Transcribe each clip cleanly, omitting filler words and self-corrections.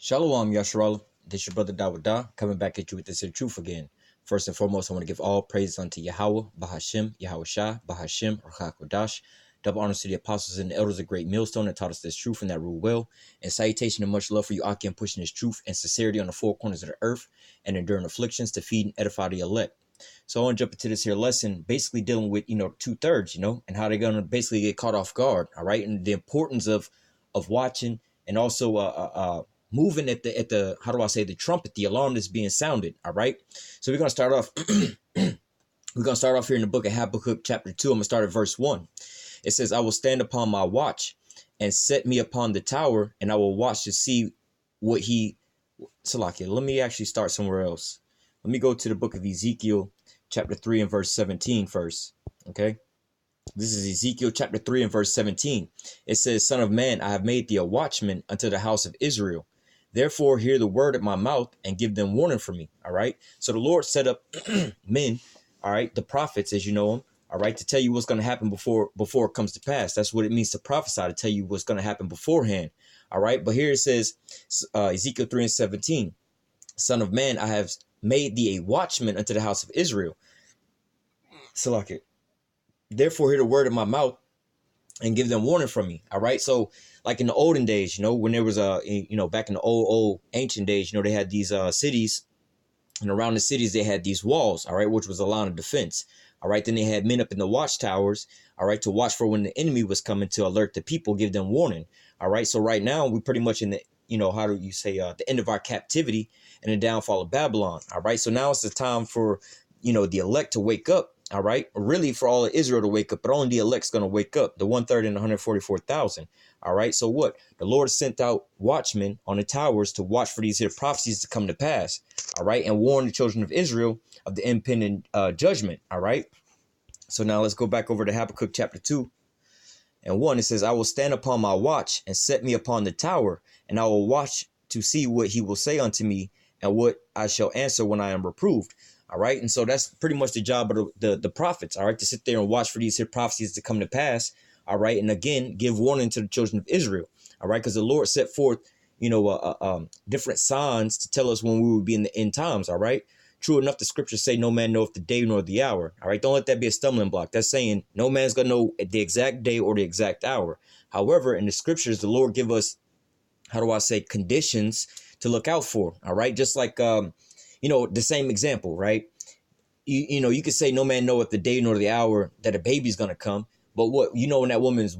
Shalom, Yasharal. This your brother Dawada, coming back at you with this here truth again. First and foremost, I want to give all praise unto Yahweh, Bahashim, Yahweh Shah, Bahashim, Kodash. Double honors to the apostles and the elders of Great Millstone that taught us this truth and that rule well. And salutation and much love for you, Aki, and pushing this truth and sincerity on the four corners of the earth and enduring afflictions to feed and edify the elect. So I want to jump into this here lesson, basically dealing with, 2/3, and how they're going to basically get caught off guard. All right. And the importance of watching and also moving at the how do I say, the trumpet, the alarm that's being sounded. All right. So we're going to start off. We're going to start off here in the book of Habakkuk, chapter 2. I'm going to start at verse 1. It says, I will stand upon my watch and set me upon the tower, and I will watch to see what he. Salakia, let me actually start somewhere else. Let me go to the book of Ezekiel, chapter 3 and verse 17 first. Okay. This is Ezekiel chapter 3 and verse 17. It says, Son of man, I have made thee a watchman unto the house of Israel. Therefore, hear the word at my mouth and give them warning for me. All right. So the Lord set up men, all right, the prophets, as you know them, all right, to tell you what's going to happen before it comes to pass. That's what it means to prophesy, to tell you what's going to happen beforehand. All right. But here it says, Ezekiel 3 and 17, Son of man, I have made thee a watchman unto the house of Israel. Salakia. Therefore, hear the word of my mouth and give them warning from me. All right. So like in the olden days, when there was back in the old ancient days, they had these cities, and around the cities, they had these walls. All right. Which was a line of defense. All right. Then they had men up in the watchtowers. All right. To watch for when the enemy was coming, to alert the people, give them warning. All right. So right now we're pretty much in the, how do you say, the end of our captivity and the downfall of Babylon. All right. So now it's the time for, the elect to wake up. All right. Really for all of Israel to wake up, but only the elect's going to wake up, the 1/3 and 144,000. All right. So what? The Lord sent out watchmen on the towers to watch for these here prophecies to come to pass. All right. And warn the children of Israel of the impending judgment. All right. So now let's go back over to Habakkuk chapter 2 and 1. It says, I will stand upon my watch and set me upon the tower, and I will watch to see what he will say unto me and what I shall answer when I am reproved. All right. And so that's pretty much the job of the prophets. All right. To sit there and watch for these here prophecies to come to pass. All right. And again, give warning to the children of Israel. All right. Because the Lord set forth, different signs to tell us when we will be in the end times. All right. True enough, the scriptures say no man knoweth the day nor the hour. All right. Don't let that be a stumbling block. That's saying no man's going to know the exact day or the exact hour. However, in the scriptures, the Lord give us, how do I say, conditions to look out for. All right. Just like, the same example, right? You could say no man knoweth the day nor the hour that a baby's going to come. But what, when a woman's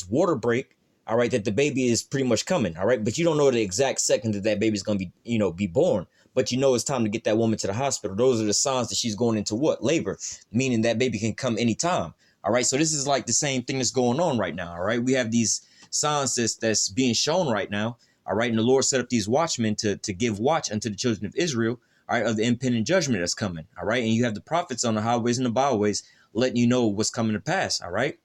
water break, all right, that the baby is pretty much coming. All right. But you don't know the exact second that baby's going to be born. But it's time to get that woman to the hospital. Those are the signs that she's going into what? Labor, meaning that baby can come anytime. All right. So this is like the same thing that's going on right now. All right. We have these signs that's being shown right now. All right. And the Lord set up these watchmen to give watch unto the children of Israel, all right, of the impending judgment that's coming. All right. And you have the prophets on the highways and the byways letting you know what's coming to pass. All right.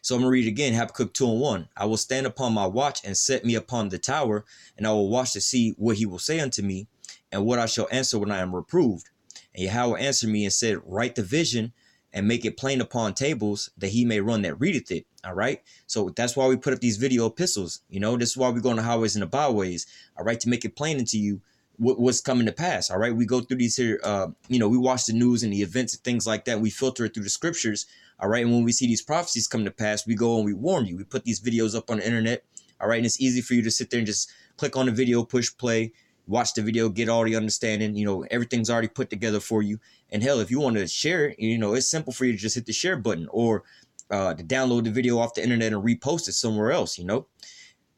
So I'm going to read it again. Habakkuk 2 and 1. I will stand upon my watch and set me upon the tower, and I will watch to see what he will say unto me and what I shall answer when I am reproved. And Yahweh answered me and said, write the vision and make it plain upon tables, that he may run that readeth it. All right. So that's why we put up these video epistles. This is why we go on the highways and the byways. All right. To make it plain unto you what's coming to pass. All right. We go through these here, we watch the news and the events and things like that. We filter it through the scriptures. All right. And when we see these prophecies come to pass, we go and we warn you. We put these videos up on the internet. All right. And it's easy for you to sit there and just click on the video, push play, watch the video, get all the understanding. Everything's already put together for you. And hell, if you want to share it, it's simple for you to just hit the share button or to download the video off the internet and repost it somewhere else.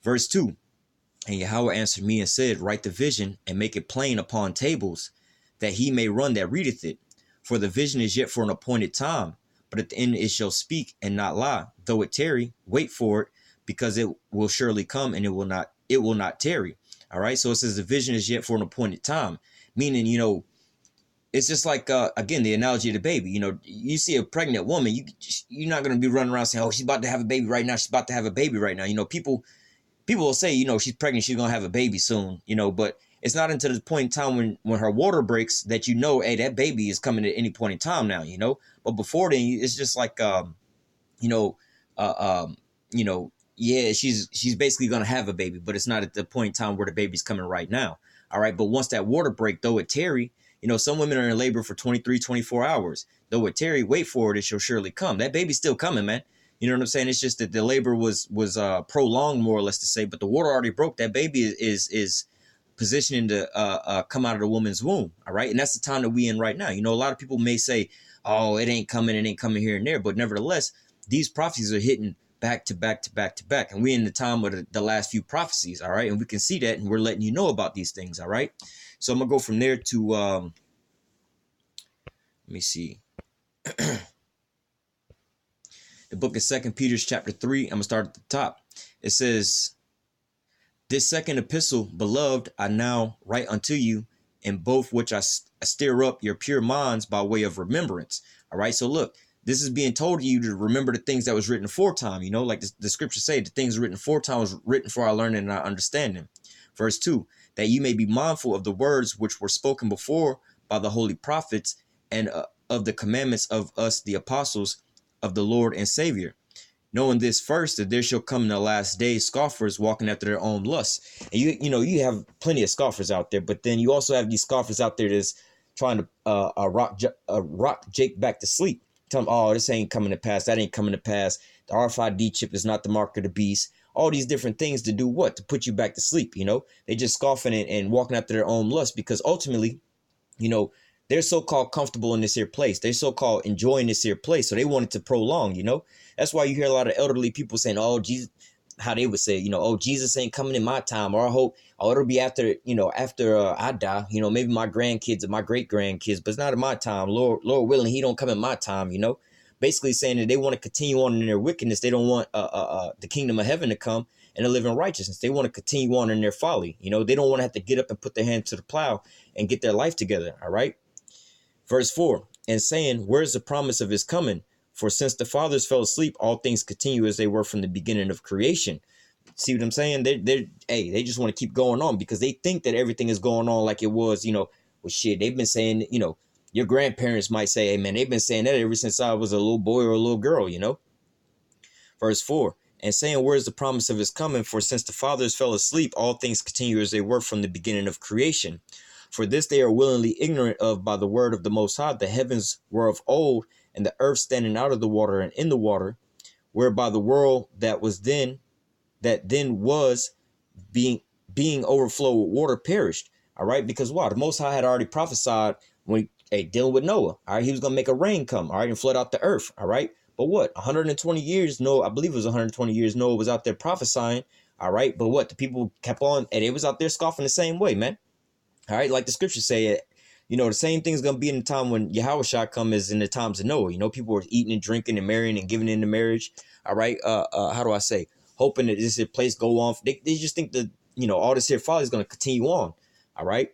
Verse 2. And Yahweh answered me and said, write the vision and make it plain upon tables, that he may run that readeth it. For the vision is yet for an appointed time, but at the end it shall speak and not lie. Though it tarry, wait for it, because it will surely come and it will not tarry. All right. So it says the vision is yet for an appointed time, meaning, it's just like, again, the analogy of the baby. You see a pregnant woman, you're not going to be running around saying, oh, she's about to have a baby right now. She's about to have a baby right now. People will say, she's pregnant, she's going to have a baby soon, but it's not until the point in time when her water breaks that hey, that baby is coming at any point in time now, But before then, it's just like, yeah, she's basically gonna have a baby, but it's not at the point in time where the baby's coming right now. All right. But once that water break, though it tarry, some women are in labor for 23, 24 hours. Though it tarry, wait for it, it shall surely come. That baby's still coming, man. You know what I'm saying? It's just that the labor was prolonged, more or less to say, but the water already broke. That baby is positioning to come out of the woman's womb. All right. And that's the time that we in right now. A lot of people may say, oh, it ain't coming here and there. But nevertheless, these prophecies are hitting back to back to back to back. And we're in the time of the last few prophecies. All right. And we can see that, and we're letting you know about these things. All right. So I'm going to go from there to, let me see. The book of 2 Peter chapter 3. I'm going to start at the top. It says, this second epistle, beloved, I now write unto you, in both which I stir up your pure minds by way of remembrance. All right. So look, this is being told to you to remember the things that was written aforetime. Like the scriptures say, the things written aforetime was written for our learning and our understanding. Verse 2, that you may be mindful of the words which were spoken before by the holy prophets, and of the commandments of us, the apostles of the Lord and Savior. Knowing this first, that there shall come in the last days scoffers walking after their own lusts. And you have plenty of scoffers out there, but then you also have these scoffers out there that's trying to rock Jake back to sleep. Tell them, oh, this ain't coming to pass. That ain't coming to pass. The RFID chip is not the mark of the beast. All these different things to do what? To put you back to sleep. They just scoffing and walking after their own lust, because ultimately, they're so-called comfortable in this here place. They're so-called enjoying this here place. So they want it to prolong, That's why you hear a lot of elderly people saying, oh, Jesus, how they would say, oh, Jesus ain't coming in my time. Or I hope, it'll be after, after I die, maybe my grandkids or my great grandkids, but it's not in my time. Lord willing, he don't come in my time, Basically saying that they want to continue on in their wickedness. They don't want the kingdom of heaven to come and to live in righteousness. They want to continue on in their folly. They don't want to have to get up and put their hand to the plow and get their life together. All right. Verse 4, and saying, where's the promise of his coming? For since the fathers fell asleep, all things continue as they were from the beginning of creation. See what I'm saying? They just want to keep going on because they think that everything is going on like it was, well, shit, they've been saying, your grandparents might say, hey, man, they've been saying that ever since I was a little boy or a little girl, Verse 4, and saying, where's the promise of his coming? For since the fathers fell asleep, all things continue as they were from the beginning of creation. For this they are willingly ignorant of by the word of the Most High. The heavens were of old, and the earth standing out of the water and in the water, whereby the world that then was being overflowed with water perished. All right, because why? The Most High had already prophesied when dealing with Noah. All right, he was gonna make a rain come. All right, and flood out the earth. All right, but what? 120 years. Noah, I believe it was 120 years. Noah was out there prophesying. All right, but what? The people kept on, and they was out there scoffing the same way, man. All right, like the scriptures say, the same thing's going to be in the time when Yahushua come as in the times of Noah. People were eating and drinking and marrying and giving into marriage. All right, how do I say? Hoping that this place go on. They just think that, all this here folly is going to continue on. All right.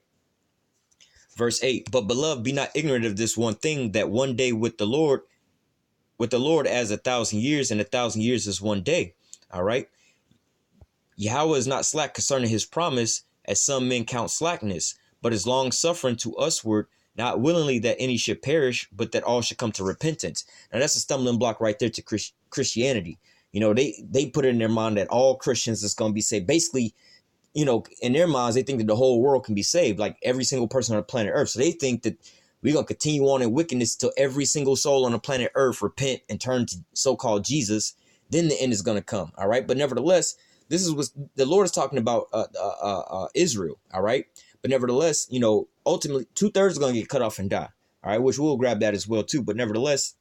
Verse 8, but beloved, be not ignorant of this one thing, that one day with the Lord as 1,000 years, and 1,000 years is one day. All right. Yahweh is not slack concerning his promise, as some men count slackness, but is long suffering to usward, not willingly that any should perish, but that all should come to repentance. Now that's a stumbling block right there to Christianity. They put it in their mind that all Christians is going to be saved. Basically, in their minds, they think that the whole world can be saved, like every single person on the planet Earth. So they think that we're going to continue on in wickedness till every single soul on the planet Earth repent and turn to so-called Jesus. Then the end is going to come. All right. But nevertheless, this is what the Lord is talking about, Israel. All right. But nevertheless, ultimately 2/3 are going to get cut off and die. All right. Which we'll grab that as well, too. But nevertheless,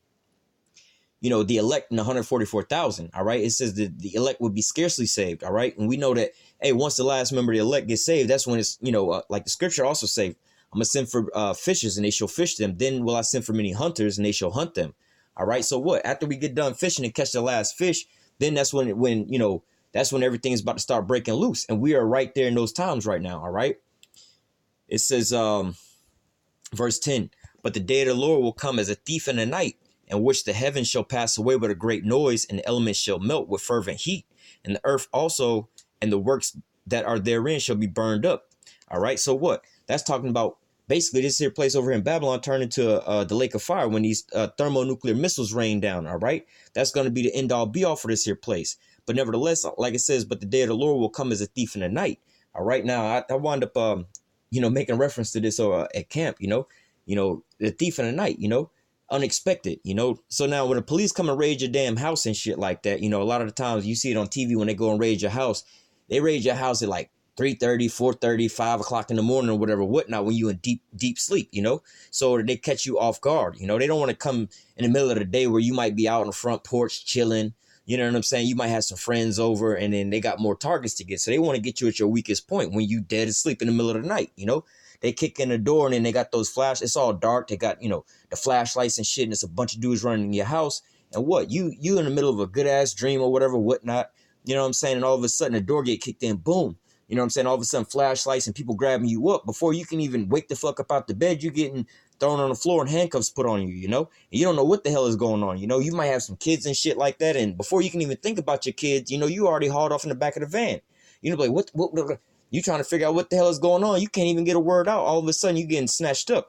the elect in 144,000. All right. It says that the elect would be scarcely saved. All right. And we know that, hey, once the last member of the elect gets saved, that's when it's, like the scripture also say, I'm going to send for fishers and they shall fish them. Then will I send for many hunters and they shall hunt them. All right. So what? After we get done fishing and catch the last fish, then that's when that's when everything is about to start breaking loose. And we are right there in those times right now. All right. It says, verse 10, but the day of the Lord will come as a thief in the night, in which the heavens shall pass away with a great noise, and the elements shall melt with fervent heat, and the earth also and the works that are therein shall be burned up. All right. So what? That's talking about basically this here place over here in Babylon turned into the lake of fire when these thermonuclear missiles rain down. All right. That's going to be the end all be all for this here place. But nevertheless, like it says, but the day of the Lord will come as a thief in the night. All right. Now I wound up, making reference to this at camp, the thief in the night, unexpected, So now when the police come and raid your damn house and shit like that, a lot of the times you see it on TV when they go and raid your house, they raid your house at like 3:30, 4:30, 5 o'clock in the morning or whatever, whatnot, when you in deep sleep, so they catch you off guard. They don't want to come in the middle of the day where you might be out on the front porch chilling. You know what I'm saying? You might have some friends over and then they got more targets to get. So they want to get you at your weakest point when you dead asleep in the middle of the night, They kick in the door and then they got those flash. It's all dark. They got, the flashlights and shit. And it's a bunch of dudes running in your house. And what? You in the middle of a good ass dream or whatever, whatnot. You know what I'm saying? And all of a sudden the door get kicked in. Boom. You know what I'm saying? All of a sudden flashlights and people grabbing you up. Before you can even wake the fuck up out the bed, you're getting thrown on the floor and handcuffs put on you, And you don't know what the hell is going on. You might have some kids and shit like that. And before you can even think about your kids, you already hauled off in the back of the van. Like, what you trying to figure out what the hell is going on? You can't even get a word out. All of a sudden you getting snatched up,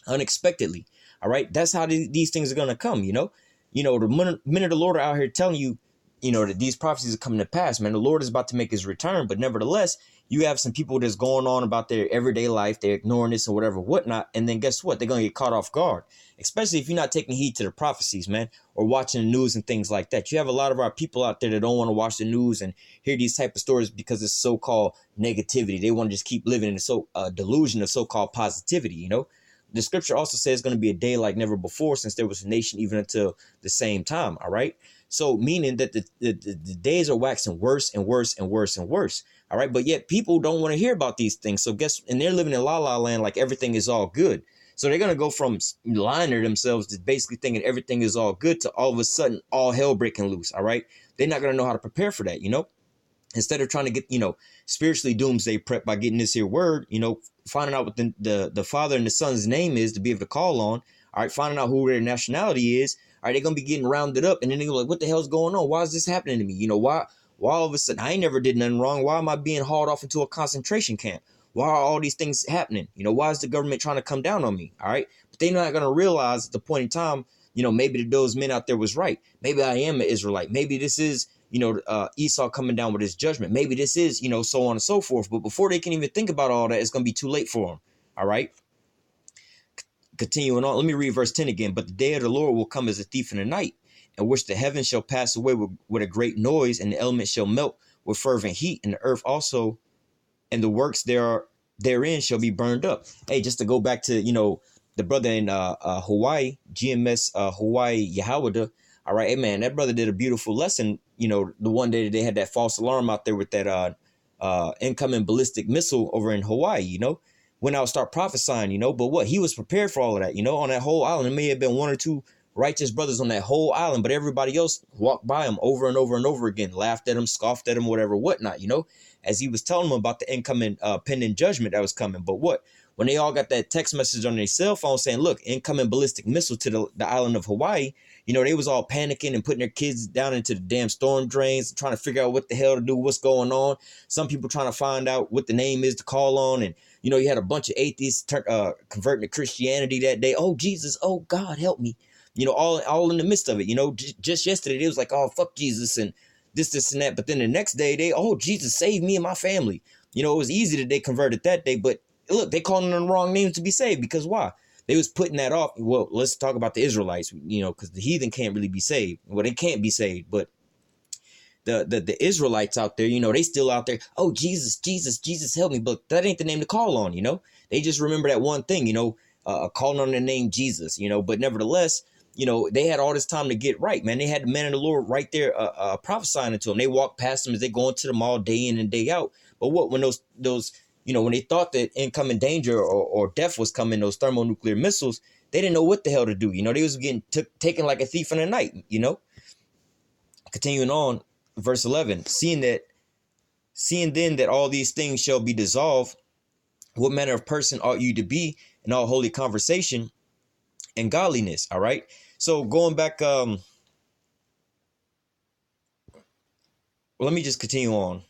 unexpectedly. All right. That's how these things are going to come, the minute the Lord are out here telling you, that these prophecies are coming to pass, man. The Lord is about to make his return. But nevertheless, you have some people that's going on about their everyday life. They're ignoring this or whatever, whatnot. And then guess what? They're going to get caught off guard, especially if you're not taking heed to the prophecies, man, or watching the news and things like that. You have a lot of our people out there that don't want to watch the news and hear these type of stories because it's so-called negativity. They want to just keep living in a delusion of so-called positivity, The scripture also says it's going to be a day like never before since there was a nation even until the same time. All right. So meaning that the days are waxing worse and worse and worse and worse. All right. But yet people don't want to hear about these things. So and they're living in la la land like everything is all good. So they're going to go from lying to themselves to basically thinking everything is all good to all of a sudden all hell breaking loose. All right. They're not going to know how to prepare for that, Instead of trying to get, spiritually doomsday prep by getting this here word, finding out what the Father and the Son's name is to be able to call on. All right, finding out who their nationality is. All right, they're going to be getting rounded up. And then they're like, what the hell's going on? Why is this happening to me? Why all of a sudden I ain't never did nothing wrong? Why am I being hauled off into a concentration camp? Why are all these things happening? Why is the government trying to come down on me? All right, but they're not going to realize at the point in time, maybe those men out there was right. Maybe I am an Israelite. Maybe this is, Esau coming down with his judgment. Maybe this is, so on and so forth. But before they can even think about all that, it's going to be too late for them. All right. Continuing on, let me read verse 10 again. But the day of the Lord will come as a thief in the night, in which the heavens shall pass away with a great noise, and the elements shall melt with fervent heat, and the earth also, and the works therein shall be burned up. Hey, just to go back to, the brother in Hawaii, GMS Hawaii Yahawada. All right, hey man, that brother did a beautiful lesson. The one day that they had that false alarm out there with that incoming ballistic missile over in Hawaii, went out and start prophesying, but what? He was prepared for all of that, on that whole island. It may have been one or two righteous brothers on that whole island, but everybody else walked by him over and over and over again, laughed at him, scoffed at him, whatever, whatnot, as he was telling them about the incoming pending judgment that was coming. But what? When they all got that text message on their cell phone saying, look, incoming ballistic missile to the island of Hawaii, they was all panicking and putting their kids down into the damn storm drains, trying to figure out what the hell to do, what's going on. Some people trying to find out what the name is to call on. And, you had a bunch of atheists converting to Christianity that day. Oh, Jesus. Oh, God, help me. All in the midst of it. Just yesterday, they was like, oh, fuck Jesus and this and that. But then the next day, oh, Jesus, save me and my family. It was easy that they converted that day. But look, they calling them the wrong names to be saved. Because why? They was putting that off. Well, let's talk about the Israelites, because the heathen can't really be saved. Well, they can't be saved. But the Israelites out there, they still out there. Oh, Jesus, Jesus, Jesus, help me. But that ain't the name to call on, They just remember that one thing, calling on the name Jesus, But nevertheless, they had all this time to get right, man. They had the man of the Lord right there prophesying to them. They walked past them as they go into them all day in and day out. But what, when those when they thought that incoming danger or death was coming, those thermonuclear missiles, they didn't know what the hell to do. They was getting taken like a thief in the night, Continuing on, verse 11, seeing then that all these things shall be dissolved, what manner of person ought you to be in all holy conversation and godliness? All right. So going back, let me just continue on.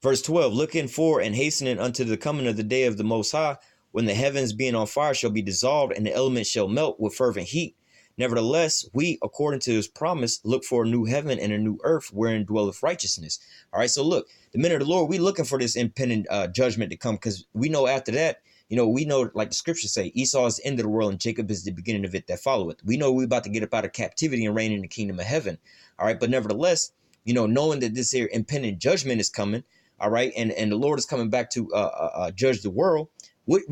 Verse 12, looking for and hastening unto the coming of the day of the Most High, when the heavens being on fire shall be dissolved, and the elements shall melt with fervent heat, Nevertheless, we, according to his promise, look for a new heaven and a new earth wherein dwelleth righteousness. All right, so look, the minute of the Lord, we looking for this impending judgment to come, because we know after that, we know, like the scriptures say, Esau is the end of the world and Jacob is the beginning of it that followeth. We know we're about to get up out of captivity and reign in the kingdom of heaven. All right, but nevertheless, knowing that this here impending judgment is coming, all right, and the Lord is coming back to judge the world. What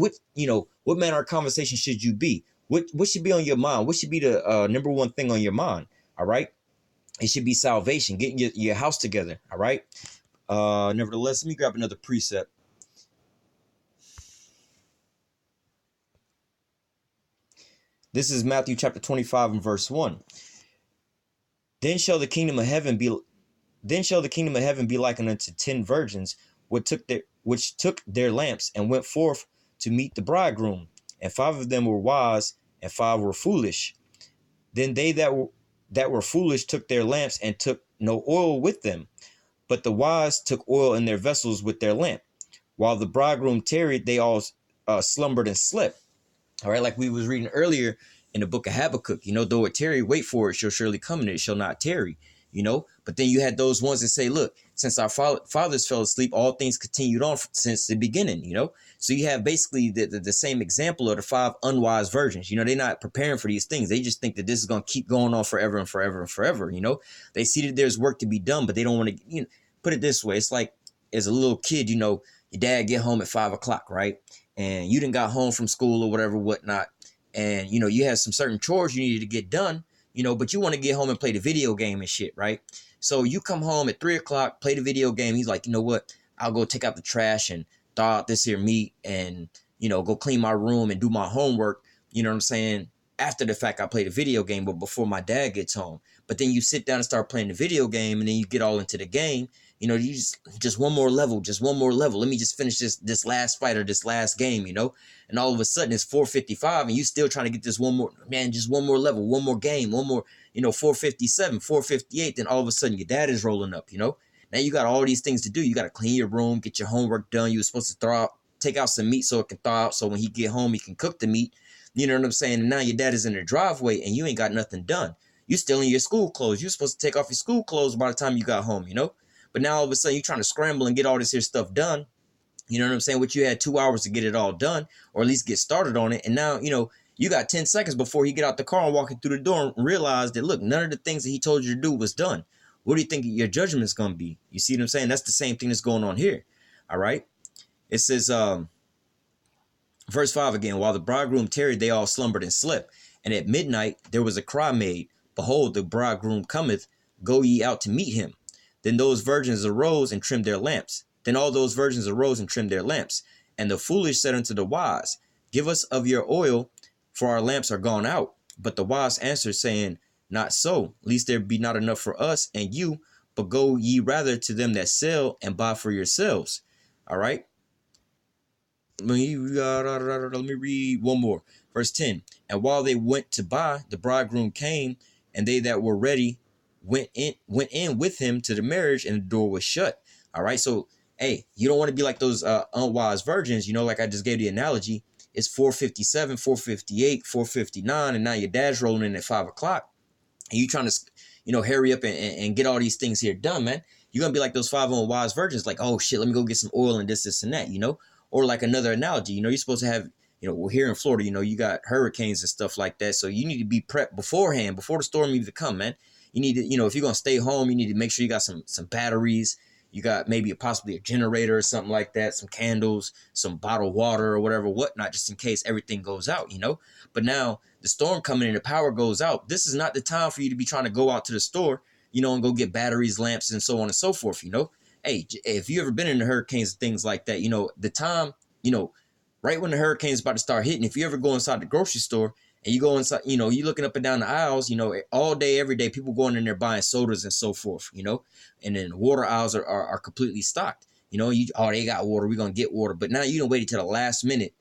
manner of conversation should you be? What should be on your mind? What should be the number one thing on your mind? All right, it should be salvation, getting your house together. All right. Nevertheless, let me grab another precept. This is Matthew chapter 25 and verse 1. Then shall the kingdom of heaven be likened unto 10 virgins, which took their lamps and went forth to meet the bridegroom. And 5 of them were wise, and 5 were foolish. Then they that were foolish took their lamps and took no oil with them. But the wise took oil in their vessels with their lamp. While the bridegroom tarried, they all slumbered and slept. All right, like we was reading earlier in the book of Habakkuk, though it tarry, wait for it, shall surely come, and it shall not tarry, But then you had those ones that say, look, since our fathers fell asleep, all things continued on since the beginning, So you have basically the same example of the 5 unwise virgins. They're not preparing for these things. They just think that this is going to keep going on forever and forever and forever, They see that there's work to be done, but they don't want to, put it this way. It's like as a little kid, your dad get home at 5 o'clock, right? And you done got home from school or whatever, whatnot. And, you have some certain chores you needed to get done, but you want to get home and play the video game and shit, right? So you come home at 3 o'clock, play the video game. He's like, you know what? I'll go take out the trash and thaw out this here meat and, go clean my room and do my homework. You know what I'm saying? After the fact, I play the video game, but before my dad gets home. But then you sit down and start playing the video game, and then you get all into the game. You just one more level, Let me just finish this last fight or this last game, And all of a sudden it's 4:55 and you still trying to get this one more, man, just one more level, one more game, one more, 4:57, 4:58. Then all of a sudden your dad is rolling up, Now you got all these things to do. You got to clean your room, get your homework done. You were supposed to take out some meat so it can thaw out. So when he get home, he can cook the meat. You know what I'm saying? And now your dad is in the driveway and you ain't got nothing done. You still in your school clothes. You're supposed to take off your school clothes by the time you got home, But now all of a sudden you're trying to scramble and get all this here stuff done. You know what I'm saying? Which you had 2 hours to get it all done, or at least get started on it. And now, you got 10 seconds before he get out the car and walking through the door and realize that, look, none of the things that he told you to do was done. What do you think your judgment is going to be? You see what I'm saying? That's the same thing that's going on here. All right. It says, verse 5 again, while the bridegroom tarried, they all slumbered and slept. And at midnight, there was a cry made, behold, the bridegroom cometh, go ye out to meet him. Then those virgins arose and trimmed their lamps. Then all those virgins arose and trimmed their lamps. And the foolish said unto the wise, give us of your oil, for our lamps are gone out. But the wise answered, saying, not so, lest there be not enough for us and you, but go ye rather to them that sell and buy for yourselves. All right. Let me read one more. Verse 10. And while they went to buy, the bridegroom came, and they that were ready went in with him to the marriage, and the door was shut. All right. So, hey, you don't want to be like those unwise virgins. Like I just gave the analogy. It's 4:57, 4:58, 4:59, and now your dad's rolling in at 5 o'clock. And you trying to, hurry up and get all these things here done, man. You're going to be like those 5 unwise virgins, like, oh, shit, let me go get some oil and this, and that, Or like another analogy, you're supposed to have, we're here in Florida, you got hurricanes and stuff like that. So you need to be prepped beforehand, before the storm even come, man. You need to, if you're going to stay home, you need to make sure you got some batteries. You got maybe possibly a generator or something like that, some candles, some bottled water or whatever, whatnot, just in case everything goes out, But now the storm coming in, the power goes out. This is not the time for you to be trying to go out to the store, and go get batteries, lamps, and so on and so forth, Hey, if you ever been in the hurricanes and things like that, the time, right when the hurricane's about to start hitting, if you ever go inside the grocery store and you go inside, you're looking up and down the aisles, all day, every day, people going in there buying sodas and so forth, and then the water aisles are completely stocked. They got water, we're going to get water. But now you don't wait until the last minute.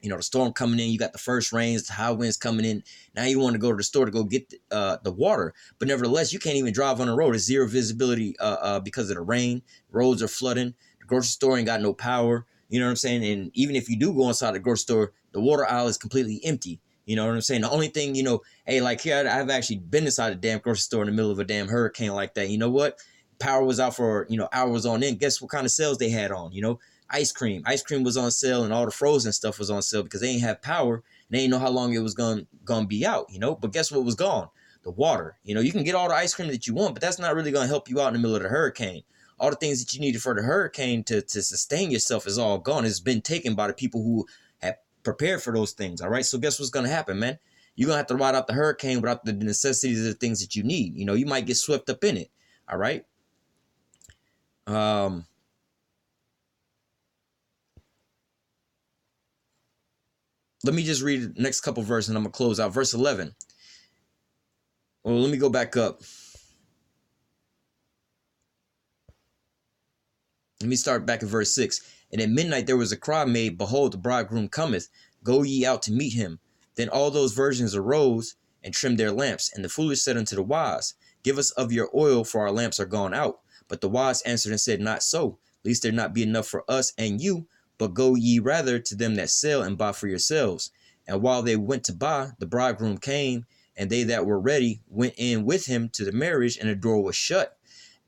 The storm coming in, you got the first rains, the high winds coming in. Now you want to go to the store to go get the water. But nevertheless, you can't even drive on the road. It's zero visibility because of the rain. Roads are flooding. The grocery store ain't got no power. You know what I'm saying? And even if you do go inside the grocery store, the water aisle is completely empty. You know what I'm saying? The only thing, hey, like here, I've actually been inside a damn grocery store in the middle of a damn hurricane like that. You know what? Power was out for, hours on end. Guess what kind of sales they had on? Ice cream. Ice cream was on sale and all the frozen stuff was on sale because they ain't have power and they ain't know how long it was gonna be out, But guess what was gone? The water. You can get all the ice cream that you want, but that's not really gonna help you out in the middle of the hurricane. All the things that you needed for the hurricane to sustain yourself is all gone. It's been taken by the people who have prepared for those things. All right. So guess what's gonna happen, man? You're gonna have to ride out the hurricane without the necessities of the things that you need. You might get swept up in it. All right. Let me just read the next couple verses and I'm gonna close out. Verse 11. Well, let me go back up. Let me start back at verse 6. And at midnight there was a cry made, Behold, the bridegroom cometh. Go ye out to meet him. Then all those virgins arose and trimmed their lamps. And the foolish said unto the wise, Give us of your oil, for our lamps are gone out. But the wise answered and said, Not so, lest there not be enough for us and you. But go ye rather to them that sell and buy for yourselves. And while they went to buy, the bridegroom came, and they that were ready went in with him to the marriage, and the door was shut.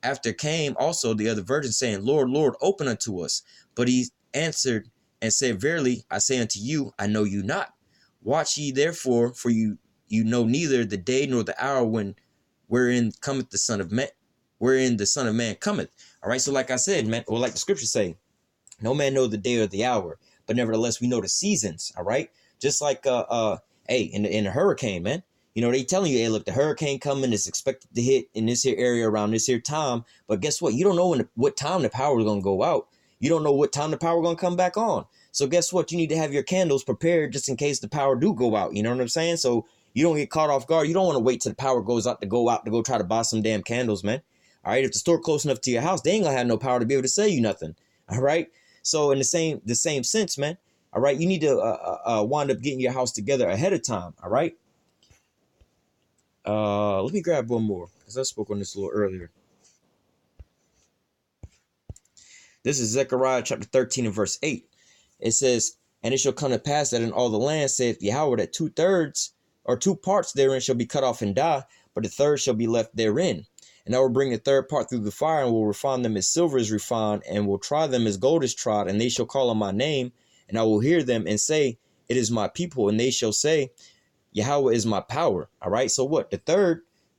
After came also the other virgins, saying, Lord, Lord, open unto us. But he answered and said, Verily, I say unto you, I know you not. Watch ye therefore, for you know neither the day nor the hour wherein cometh the Son of Man, wherein the Son of Man cometh. All right. So like I said, man, or like the scriptures say, no man know the day or the hour, but nevertheless we know the seasons. All right. Just like hey, in a hurricane, man. They telling you, hey, look, the hurricane coming is expected to hit in this here area around this here time. But guess what? You don't know what time the power is going to go out. You don't know what time the power is going to come back on. So guess what? You need to have your candles prepared just in case the power do go out. You know what I'm saying? So you don't get caught off guard. You don't want to wait till the power goes out to go try to buy some damn candles, man. All right. If the store close enough to your house, they ain't going to have no power to be able to sell you nothing. All right. So in the same sense, man. All right. You need to wind up getting your house together ahead of time. All right. Let me grab one more because I spoke on this a little earlier. This is Zechariah chapter 13 and verse 8. It says, And it shall come to pass that in all the land, saith Yahweh, that 2/3 or 2 parts therein shall be cut off and die, but the third shall be left therein. And I will bring the third part through the fire, and will refine them as silver is refined, and will try them as gold is tried, and they shall call on my name, and I will hear them and say, It is my people, and they shall say, Yahweh is my power. All right. So what? The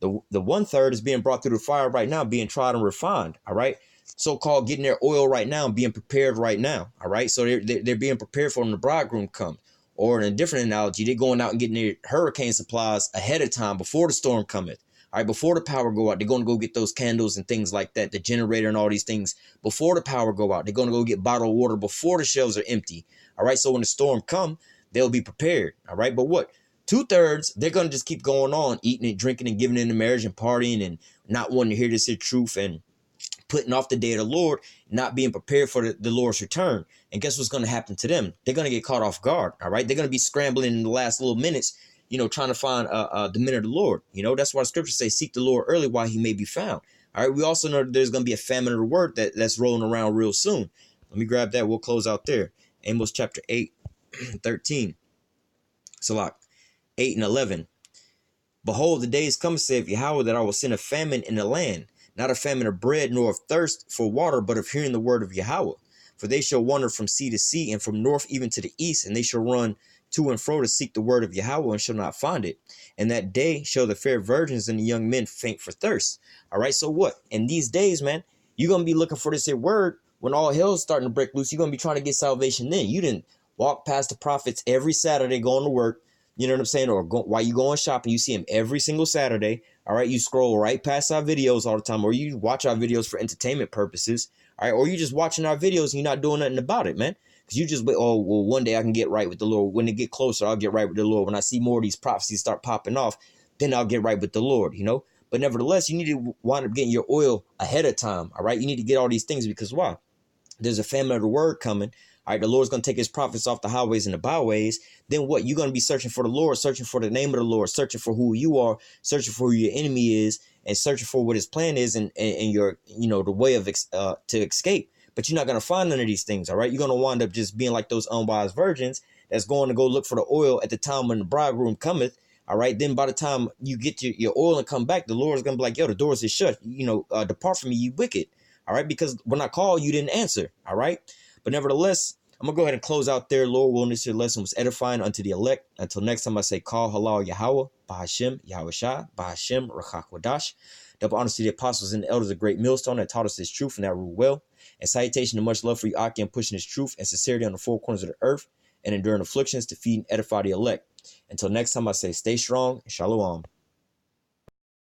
1/3 is being brought through the fire right now, being tried and refined. All right. So-called getting their oil right now and being prepared right now. All right. So they're being prepared for when the bridegroom comes. Or in a different analogy, they're going out and getting their hurricane supplies ahead of time before the storm cometh. All right. Before the power go out, they're going to go get those candles and things like that, the generator and all these things before the power go out. They're going to go get bottled water before the shelves are empty. All right. So when the storm come, they'll be prepared. All right. But what? 2/3, they're going to just keep going on, eating and drinking and giving in the marriage and partying and not wanting to hear this here truth and putting off the day of the Lord, not being prepared for the Lord's return. And guess what's going to happen to them? They're going to get caught off guard. All right. They're going to be scrambling in the last little minutes, trying to find the minute of the Lord. That's why the scriptures say, seek the Lord early while he may be found. All right. We also know that there's going to be a famine of the word that's rolling around real soon. Let me grab that. We'll close out there. Amos chapter 8, 13. Salak. 8 and 11. Behold, the days come, saith Yahweh, that I will send a famine in the land, not a famine of bread, nor of thirst for water, but of hearing the word of Yahweh. For they shall wander from sea to sea, and from north even to the east, and they shall run to and fro to seek the word of Yahweh, and shall not find it. And that day shall the fair virgins and the young men faint for thirst. All right, so what? In these days, man, you're going to be looking for this here word. When all hell's starting to break loose, you're going to be trying to get salvation then. You didn't walk past the prophets every Saturday going to work. You know what I'm saying? Or while you going shopping, you see them every single Saturday. All right. You scroll right past our videos all the time, or you watch our videos for entertainment purposes. All right. Or you just watching our videos and you're not doing nothing about it, man. Because you just, oh, well, one day I can get right with the Lord. When they get closer, I'll get right with the Lord. When I see more of these prophecies start popping off, then I'll get right with the Lord, But nevertheless, you need to wind up getting your oil ahead of time. All right. You need to get all these things because why? There's a famine of the word coming. All right, the Lord's going to take his prophets off the highways and the byways. Then what? You're going to be searching for the Lord, searching for the name of the Lord, searching for who you are, searching for who your enemy is, and searching for what his plan is and your, the way of to escape. But you're not going to find none of these things. All right, you're going to wind up just being like those unwise virgins that's going to go look for the oil at the time when the bridegroom cometh. All right, then by the time you get your oil and come back, the Lord is going to be like, yo, the doors is shut. Depart from me, you wicked. All right, because when I called, you didn't answer. All right, but nevertheless, I'm going to go ahead and close out there. Lord willing, this lesson was edifying unto the elect. Until next time, I say, call halal Yahweh, Bahashem, Yahweh Shah, Bahashem, Rachak Wadash. Double honors to the apostles and the elders of Great Millstone that taught us this truth and that rule well. And salutation and much love for you, Aki, and pushing this truth and sincerity on the four corners of the earth and enduring afflictions to feed and edify the elect. Until next time, I say, stay strong and shalom.